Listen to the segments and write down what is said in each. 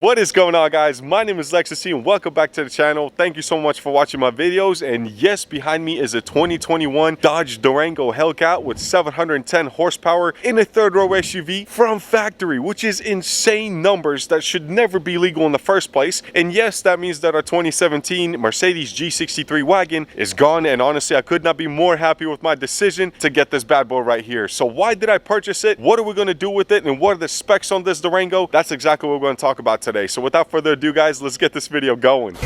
What is going on, guys? My name is Lextasy and welcome back to the channel. Thank you so much for watching my videos. And yes, behind me is a 2021 Dodge Durango Hellcat with 710 horsepower in a third row SUV from factory, which is insane numbers that should never be legal in the first place. And yes, that means that our 2017 Mercedes G63 wagon is gone, and honestly I could not be more happy with my decision to get this bad boy right here. So why did I purchase it? What are we going to do with it? And what are the specs on this Durango? That's exactly what we're going to talk about today. So without further ado, guys, let's get this video going.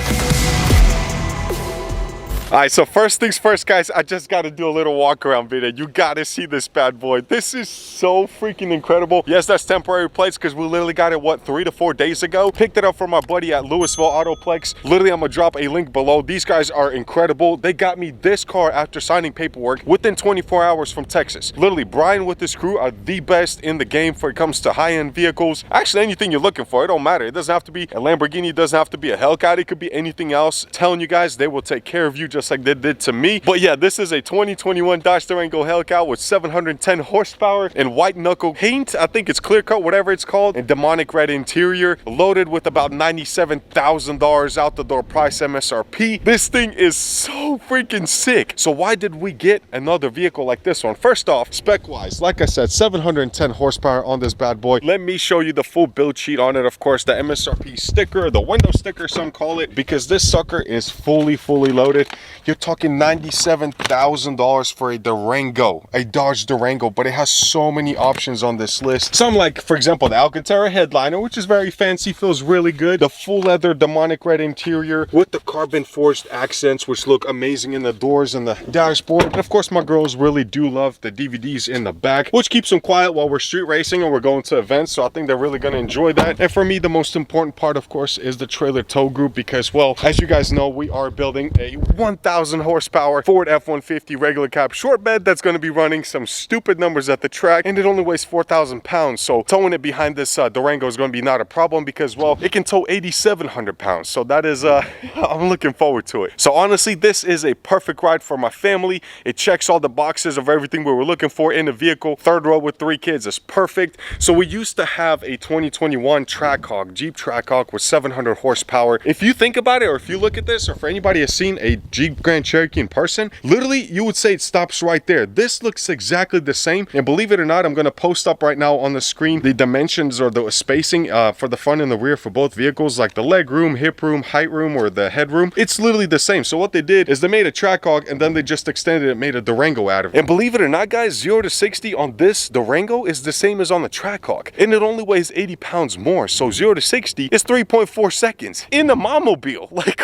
Alright, so first things first, guys, I just got to do a little walk around video. You got to see this bad boy. This is so freaking incredible. Yes, that's temporary plates because we literally got it, what, 3 to 4 days ago. Picked it up from our buddy at Lewisville Autoplex. Literally, I'm going to drop a link below. These guys are incredible. They got me this car after signing paperwork within 24 hours from Texas. Literally, Brian with his crew are the best in the game when it comes to high-end vehicles. Actually, anything you're looking for, it don't matter. It doesn't have to be a Lamborghini. It doesn't have to be a Hellcat. It could be anything else. I'm telling you guys, they will take care of you just like they did to me. But yeah, this is a 2021 Dodge Durango Hellcat with 710 horsepower and white knuckle paint. I think it's clear coat, whatever it's called, and demonic red interior, loaded with about $97,000 out the door price MSRP. This thing is so freaking sick. So why did we get another vehicle like this one? First off, spec wise, like I said, 710 horsepower on this bad boy. Let me show you the full build sheet on it. Of course, the MSRP sticker, the window sticker, some call it, because this sucker is fully loaded. You're talking $97,000 for a Durango, a Dodge Durango, but it has so many options on this list. Some, like, for example, the Alcantara headliner, which is very fancy, feels really good. The full leather demonic red interior with the carbon forged accents, which look amazing in the doors and the dashboard. And of course, my girls really do love the DVDs in the back, which keeps them quiet while we're street racing and we're going to events. So I think they're really going to enjoy that. And for me, the most important part, of course, is the trailer tow group, because, well, as you guys know, we are building a 1,000 horsepower Ford F-150 regular cab short bed that's going to be running some stupid numbers at the track, and it only weighs 4,000 pounds. So towing it behind this Durango is going to be not a problem, because, well, it can tow 8,700 pounds. So that is I'm looking forward to it. So honestly, this is a perfect ride for my family. It checks all the boxes of everything we were looking for in a vehicle. Third row with 3 kids is perfect. So we used to have a 2021 Trackhawk, Jeep Trackhawk with 700 horsepower. If you think about it, or if you look at this, or for anybody has seen a Jeep Grand Cherokee in person, literally you would say it stops right there. This looks exactly the same, and believe it or not, I'm going to post up right now on the screen the dimensions or the spacing for the front and the rear for both vehicles, like the leg room, hip room, height room, or the headroom. It's literally the same. So what they did is they made a Trackhawk and then they just extended it, made a Durango out of it. And believe it or not, guys, 0 to 60 on this Durango is the same as on the Trackhawk, and it only weighs 80 pounds more. So 0 to 60 is 3.4 seconds in the Momobile. Like,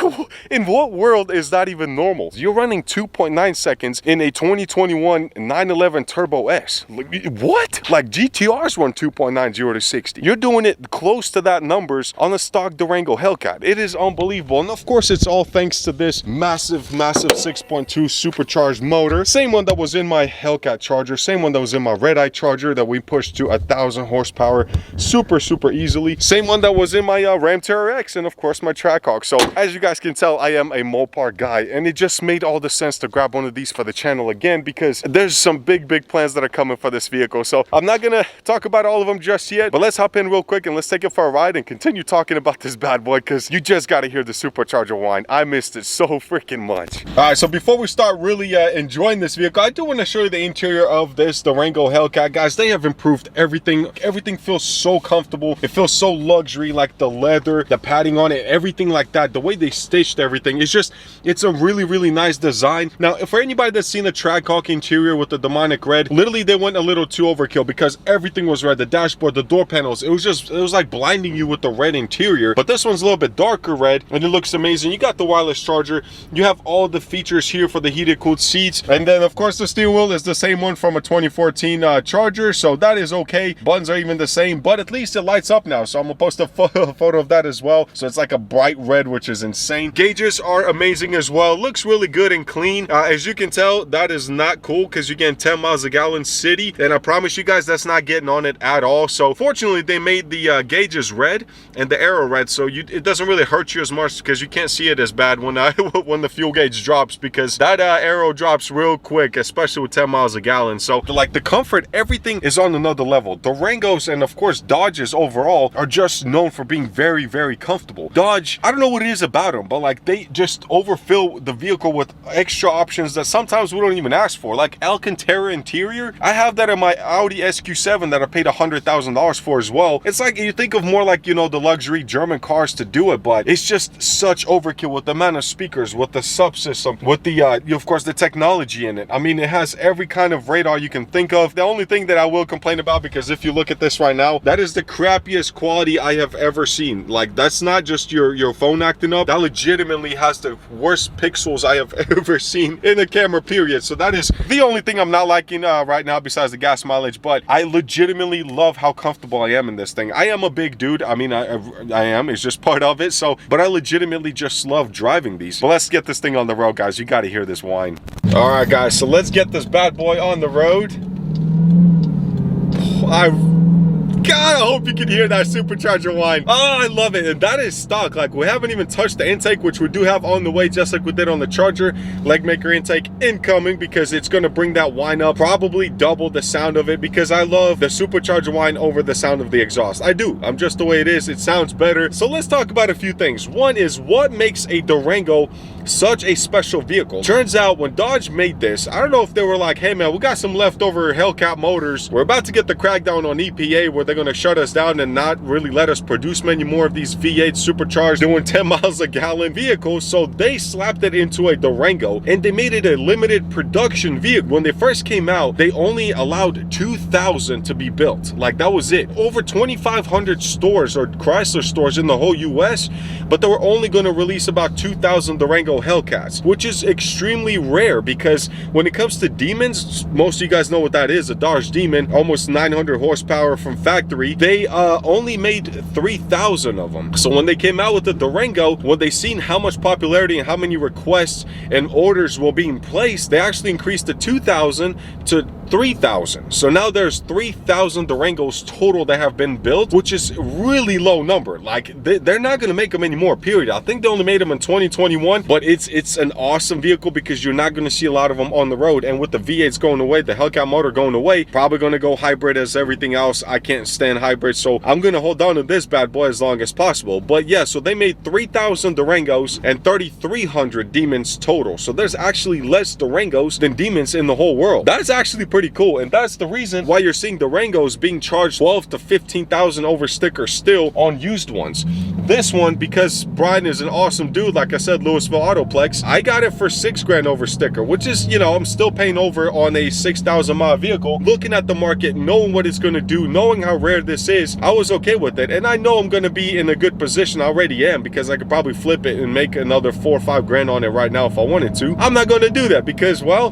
in what world is that even normal? You're running 2.9 seconds in a 2021 911 Turbo S. What? Like, GTRs run 2.9 0 to 60. You're doing it close to that numbers on a stock Durango Hellcat. It is unbelievable. And of course, it's all thanks to this massive 6.2 supercharged motor. Same one that was in my Hellcat Charger. Same one that was in my Redeye Charger that we pushed to 1,000 horsepower super easily. Same one that was in my Ram TRX, and of course my Trackhawk. So as you guys can tell, I am a Mopar guy, and it just made all the sense to grab one of these for the channel again, because there's some big plans that are coming for this vehicle. So I'm not gonna talk about all of them just yet, but let's hop in real quick and let's take it for a ride and continue talking about this bad boy, because you just got to hear the supercharger whine. I missed it so freaking much. All right, so before we start really enjoying this vehicle, I do want to show you the interior of this Durango Hellcat. Guys, they have improved everything. Everything feels so comfortable. It feels so luxury, like the leather, the padding on it, everything like that. The way they stitched everything, it's a really nice design. Now, for anybody that's seen the Trackhawk interior with the demonic red, literally they went a little too overkill, because everything was red. The dashboard, the door panels, it was like blinding you with the red interior. But this one's a little bit darker red, and it looks amazing. You got the wireless charger. You have all the features here for the heated cooled seats, and then of course the steering wheel is the same one from a 2014 Charger, so that is okay. Buttons are even the same, but at least it lights up now. So I'm gonna post a photo of that as well. So it's like a bright red, which is insane. Gauges are amazing as well. looks really good and clean. As you can tell, that is not cool because you're getting 10 miles a gallon city, and I promise you guys that's not getting on it at all. So fortunately they made the gauges red and the arrow red, so it doesn't really hurt you as much because you can't see it as bad when when the fuel gauge drops, because that arrow drops real quick, especially with 10 miles a gallon. So like the comfort, everything is on another level. Durangos and of course Dodges overall are just known for being very, very comfortable. Dodge, I don't know what it is about them, but like they just overfill the vehicle with extra options that sometimes we don't even ask for, like Alcantara interior. I have that in my Audi SQ7 that I paid $100,000 for as well. It's like, you think of more like, you know, the luxury German cars to do it, but it's just such overkill with the amount of speakers, with the subsystem, with the of course the technology in it. I mean, it has every kind of radar you can think of. The only thing that I will complain about, because if you look at this right now, that is the crappiest quality I have ever seen. Like, that's not just your phone acting up, that legitimately has the worst pixels I have ever seen in a camera, period. So that is the only thing I'm not liking right now, besides the gas mileage. But I legitimately love how comfortable I am in this thing. I am a big dude. I mean, I am, it's just part of it. So, but I legitimately just love driving these. But let's get this thing on the road, guys. You got to hear this whine. All right, guys, so let's get this bad boy on the road. God, I hope you can hear that supercharger whine. Oh, I love it. And that is stock. Like, we haven't even touched the intake, which we do have on the way, just like we did on the Charger. Leg maker intake incoming, because it's going to bring that whine up, probably double the sound of it, because I love the supercharger whine over the sound of the exhaust. I do. I'm just the way it is. It sounds better. So let's talk about a few things. One is, what makes a Durango such a special vehicle? Turns out when Dodge made this, I don't know if they were like, hey man, we got some leftover Hellcat motors. We're about to get the crackdown on EPA where they're going to shut us down and not really let us produce many more of these V8 supercharged doing 10 miles a gallon vehicles. So they slapped it into a Durango and they made it a limited production vehicle. When they first came out, they only allowed 2,000 to be built. Like, that was it. Over 2,500 stores or Chrysler stores in the whole US, but they were only going to release about 2,000 Durango Hellcats, which is extremely rare, because when it comes to Demons, most of you guys know what that is, a Dodge Demon, almost 900 horsepower from factory. They only made 3,000 of them. So when they came out with the Durango, when they seen how much popularity and how many requests and orders were being placed, they actually increased the 2,000 to 3,000. So now there's 3,000 Durangos total that have been built, which is really low number. Like, they're not going to make them anymore, period. I think they only made them in 2021, but it's an awesome vehicle because you're not going to see a lot of them on the road. And with the V8s going away, the Hellcat motor going away, probably going to go hybrid as everything else. I can't stand hybrid, so I'm going to hold on to this bad boy as long as possible. But yeah, so they made 3,000 Durangos and 3,300 Demons total. So there's actually less Durangos than Demons in the whole world. That's actually pretty cool, and that's the reason why you're seeing Durangos being charged 12 to 15,000 over sticker still on used ones. This one, because Brian is an awesome dude, like I said, Lewisville Autoplex, I got it for 6 grand over sticker, which is, you know, I'm still paying over on a 6,000 mile vehicle. Looking at the market, knowing what it's going to do, knowing how rare this is, I was okay with it. And I know I'm going to be in a good position. I already am, because I could probably flip it and make another 4 or 5 grand on it right now if I wanted to. I'm not going to do that because, well,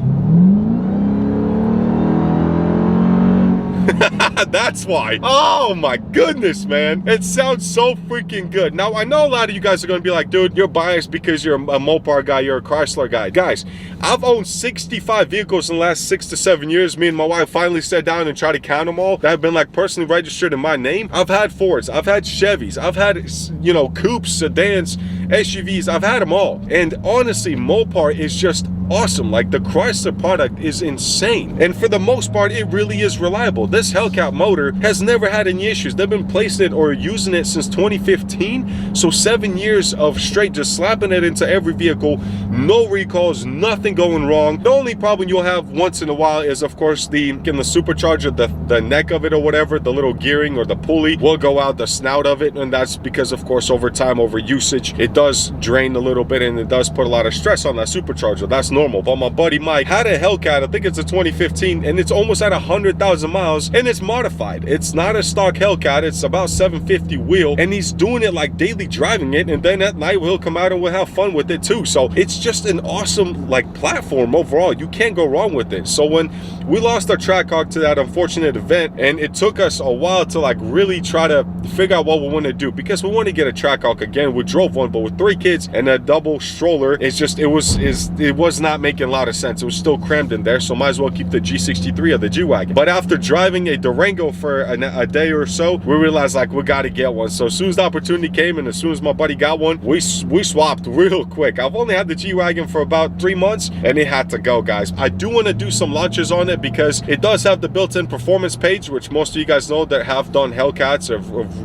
that's why. Oh my goodness, man, it sounds so freaking good. Now I know a lot of you guys are going to be like, dude, you're biased because you're a Mopar guy, you're a Chrysler guy. Guys, I've owned 65 vehicles in the last 6 to 7 years. Me and my wife finally sat down and tried to count them all that have been like personally registered in my name. I've had Fords, I've had Chevys, I've had, you know, coupes, sedans, SUVs. I've had them all. And honestly, Mopar is just awesome. Like, the Chrysler product is insane, and for the most part it really is reliable. This Hellcat motor has never had any issues. They've been placing it or using it since 2015, so 7 years of straight just slapping it into every vehicle. No recalls, nothing going wrong. The only problem you'll have once in a while is, of course, the supercharger, the neck of it or whatever, the little gearing or the pulley will go out, the snout of it, and that's because, of course, over time, over usage, it does drain a little bit and it does put a lot of stress on that supercharger. That's normal. But my buddy Mike had a Hellcat, I think it's a 2015, and it's almost at 100,000 miles, and it's modified. It's not a stock Hellcat, it's about 750 wheel, and he's doing it like daily driving it, and then at night we'll come out and we'll have fun with it too. So it's just an awesome like platform overall. You can't go wrong with it. So when we lost our Trackhawk to that unfortunate event, and it took us a while to like really try to figure out what we want to do, because we want to get a Trackhawk again. We drove one, but we with 3 kids and a double stroller, it was not making a lot of sense. It was still crammed in there, so might as well keep the G63 or the G-Wagon. But after driving a Durango for a day or so, we realized like we got to get one. So as soon as the opportunity came and as soon as my buddy got one, we swapped real quick. I've only had the G-Wagon for about 3 months and it had to go, guys. I do want to do some launches on it because it does have the built-in performance page, which most of you guys know that have done Hellcats or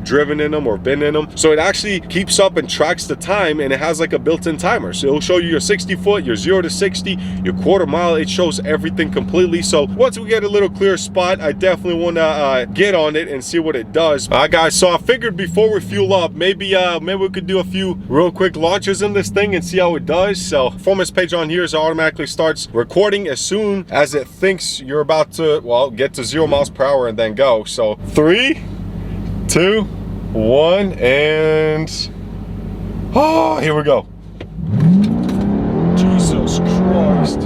driven in them or been in them. So it actually keeps up and tracks the time, and it has like a built-in timer. So it'll show you your 60 foot, your 0 to 60, your quarter mile. It shows everything completely. So once we get a little clear spot, I definitely want to get on it and see what it does. All right, guys, so I figured before we fuel up, maybe we could do a few real quick launches in this thing and see how it does. So performance page on here is automatically starts recording as soon as it thinks you're about to, well, get to 0 miles per hour and then go. So 3, 2, 1, and oh, here we go. Jesus Christ.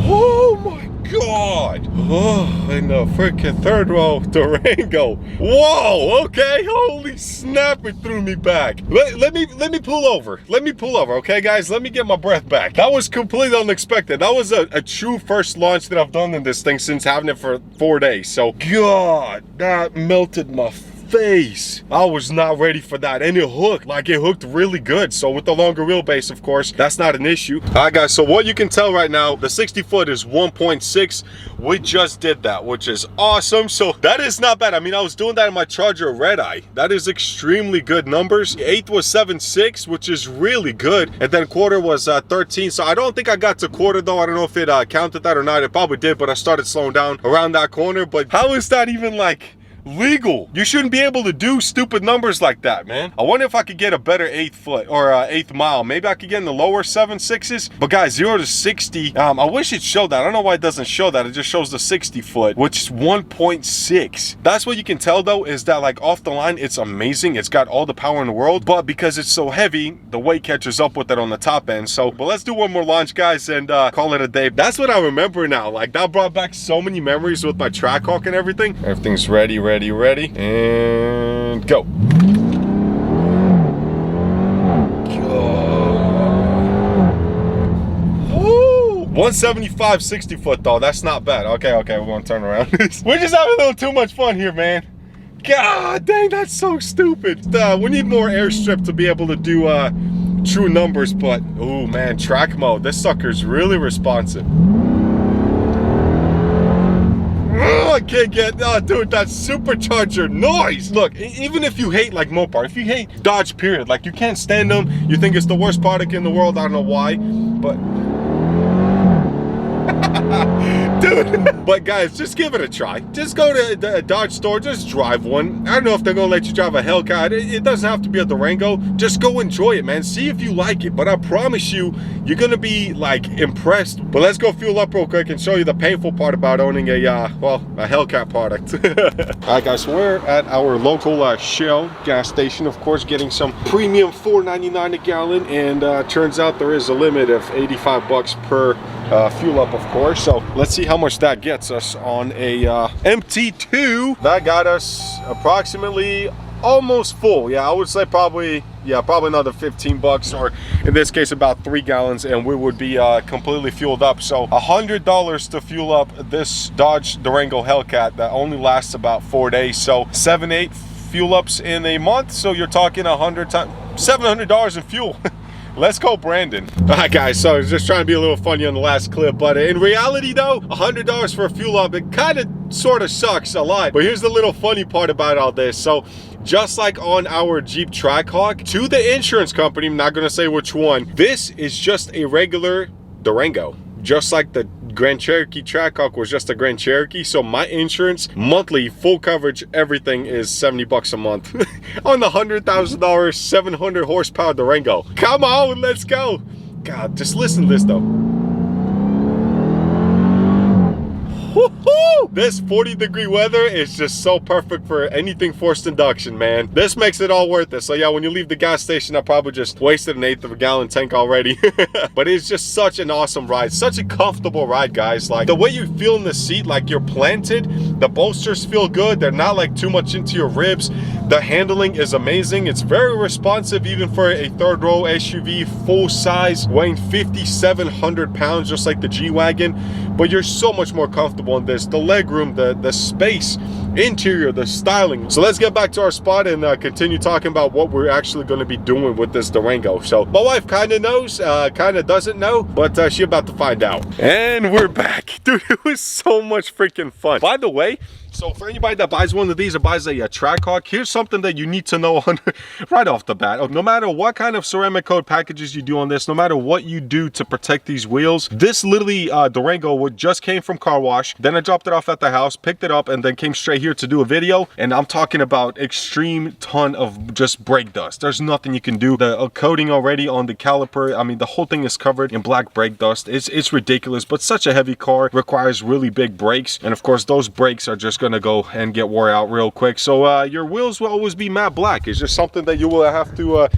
Oh my God. Oh, in the freaking third row Durango. Whoa, okay, holy snap, it threw me back. Let me pull over. Let me pull over, okay, guys? Let me get my breath back. That was completely unexpected. That was a true first launch that I've done in this thing since having it for 4 days. So, God, that melted my face. I was not ready for that, and it hooked really good. So with the longer wheelbase, of course, that's not an issue. All right, guys, so what you can tell right now, the 60 foot is 1.6. We just did that, which is awesome. So that is not bad. I mean, I was doing that in my Charger Redeye. That is extremely good numbers. 8th was 7.6, which is really good, and then quarter was 13. So I don't think I got to quarter though. I don't know if it counted that or not. It probably did, but I started slowing down around that corner. But how is that even like legal? You shouldn't be able to do stupid numbers like that, man. I wonder if I could get a better 8th foot or 8th mile. Maybe I could get in the lower 7.6s. But guys, 0 to 60, I wish it showed that. I don't know why it doesn't show that. It just shows the 60 foot, which is 1.6. That's what you can tell though, is that like off the line, it's amazing. It's got all the power in the world, but because it's so heavy, the weight catches up with it on the top end. So, but let's do one more launch, guys, and call it a day. That's what I remember now. Like, that brought back so many memories with my Trackhawk and everything. Everything's ready, and go. 175 60 foot though, that's not bad. Okay, we're gonna turn around. We're just having a little too much fun here, man. God dang, that's so stupid. We need more airstrip to be able to do true numbers, but oh man, track mode, this sucker's really responsive. I can't get, oh dude, that supercharger noise. Look, even if you hate like Mopar, if you hate Dodge period, like you can't stand them, you think it's the worst product in the world, I don't know why, but dude. But guys, just give it a try. Just go to the Dodge store, just drive one. I don't know if they're gonna let you drive a Hellcat. It doesn't have to be a Durango. Just go enjoy it, man. See if you like it. But I promise you, you're gonna be like impressed. But let's go fuel up real quick and show you the painful part about owning a Hellcat product. All right, guys, so we're at our local Shell gas station, of course, getting some premium $4.99 a gallon, and turns out there is a limit of 85 bucks per fuel up, of course. So let's see how much that gets us on a MT2. That got us approximately almost full. Yeah, I would say probably another 15 bucks, or in this case about 3 gallons, and we would be completely fueled up. So $100 to fuel up this Dodge Durango Hellcat that only lasts about 4 days. So 7-8 fuel ups in a month, so you're talking $700 in fuel. Let's go, Brandon. All right, guys, so I was just trying to be a little funny on the last clip, but in reality though, $100 for a fuel up, it kind of sort of sucks a lot. But here's the little funny part about all this. So just like on our Jeep Trackhawk, to the insurance company, I'm not gonna say which one, this is just a regular Durango. Just like the Grand Cherokee Trackhawk was just a Grand Cherokee. So my insurance, monthly, full coverage, everything is 70 bucks a month on the $100,000 700 horsepower Durango. Come on, let's go. God, just listen to this though. Woohoo! This 40-degree weather is just so perfect for anything forced induction, man. This makes it all worth it. So yeah, when you leave the gas station, I probably just wasted an 1/8 of a gallon tank already. But it's just such an awesome ride, such a comfortable ride, guys. Like the way you feel in the seat, like you're planted. The bolsters feel good. They're not like too much into your ribs. The handling is amazing. It's very responsive, even for a third row SUV, full size, weighing 5,700 pounds, just like the G-Wagon. But you're so much more comfortable in this. The legroom, the space, interior, the styling. So let's get back to our spot and continue talking about what we're actually going to be doing with this Durango. So my wife kind of knows, kind of doesn't know, but she's about to find out. And we're back. Dude, it was so much freaking fun. By the way, so for anybody that buys one of these or buys a Trackhawk, here's something that you need to know right off the bat. No matter what kind of ceramic coat packages you do on this, no matter what you do to protect these wheels, this literally Durango just came from car wash. Then I dropped it off at the house, picked it up, and then came straight here to do a video. And I'm talking about extreme ton of just brake dust. There's nothing you can do. The coating already on the caliper, I mean, the whole thing is covered in black brake dust. It's ridiculous, but such a heavy car requires really big brakes. And of course, those brakes are just gonna go and get wore out real quick. So your wheels will always be matte black. It's just something that you will have to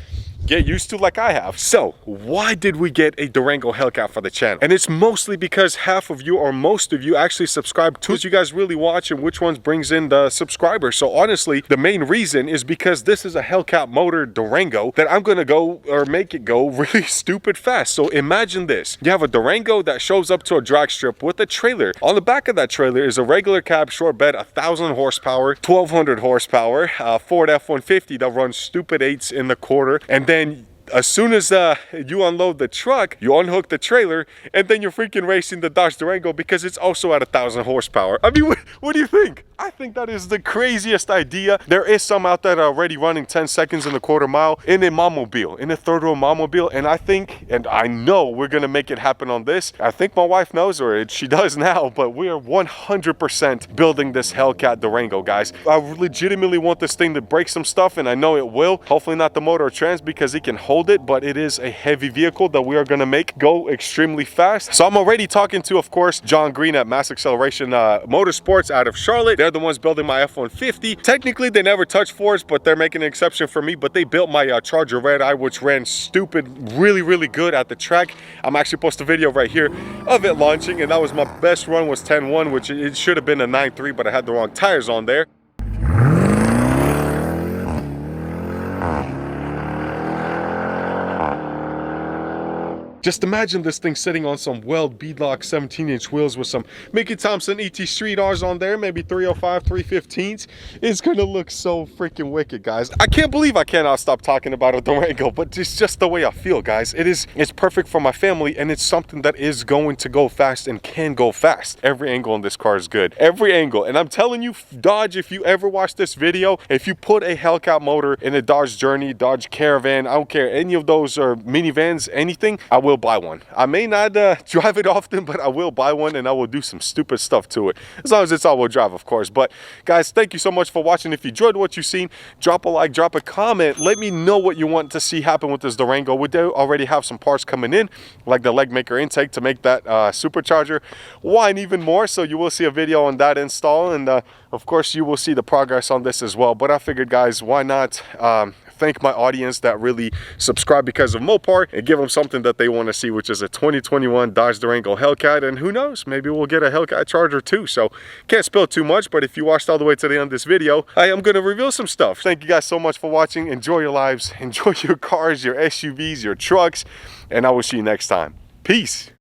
get used to, like I have. So why did we get a Durango Hellcat for the channel? And it's mostly because half of you or most of you actually subscribe to you guys really watch, and which ones brings in the subscribers. So honestly, the main reason is because this is a Hellcat motor Durango that I'm gonna go or make it go really stupid fast. So imagine this. You have a Durango that shows up to a drag strip with a trailer. On the back of that trailer is a regular cab short bed, 1,000 horsepower, 1,200 horsepower, Ford F-150 that runs stupid 8s in the quarter. And then as soon as you unload the truck, you unhook the trailer, and then you're freaking racing the Dodge Durango because it's also at 1,000 horsepower. I mean, what do you think? I think that is the craziest idea. There is some out there that are already running 10 seconds in the quarter mile in a Momobile, in a third row Momobile. And I think, and I know we're gonna make it happen on this. I think my wife knows, or she does now, but we are 100% building this Hellcat Durango, guys. I legitimately want this thing to break some stuff, and I know it will. Hopefully not the motor or trans, because it can hold it, but it is a heavy vehicle that we are gonna make go extremely fast. So I'm already talking to, of course, John Green at Mass Acceleration Motorsports out of Charlotte. They're the ones building my F-150. Technically, they never touched Fords, but they're making an exception for me. But they built my Charger Redeye, which ran stupid, really good at the track. I'm actually posting a video right here of it launching, and that was my best run, was 10.1, which it should have been a 9.3, but I had the wrong tires on there. Just imagine this thing sitting on some Weld beadlock 17-inch wheels with some Mickey Thompson ET Street R's on there, maybe 305, 315s. It's gonna look so freaking wicked, guys. I can't believe I cannot stop talking about a Durango, but it's just the way I feel, guys. It's perfect for my family, and it's something that is going to go fast and can go fast. Every angle on this car is good. Every angle. And I'm telling you, Dodge, if you ever watch this video, if you put a Hellcat motor in a Dodge Journey, Dodge Caravan, I don't care, any of those or minivans, anything, I will buy one. I may not drive it often, but I will buy one, and I will do some stupid stuff to it, as long as it's all-wheel drive, of course. But guys, thank you so much for watching. If you enjoyed what you've seen, drop a like, drop a comment, let me know what you want to see happen with this Durango. We do already have some parts coming in, like the leg maker intake to make that supercharger whine even more. So you will see a video on that install, and of course you will see the progress on this as well. But I figured, guys, why not thank my audience that really subscribe because of Mopar, and give them something that they want to see, which is a 2021 Dodge Durango Hellcat. And who knows, maybe we'll get a Hellcat Charger too. So can't spill too much, but if you watched all the way to the end of this video, I am going to reveal some stuff. Thank you guys so much for watching. Enjoy your lives, enjoy your cars, your SUVs, your trucks, and I will see you next time. Peace.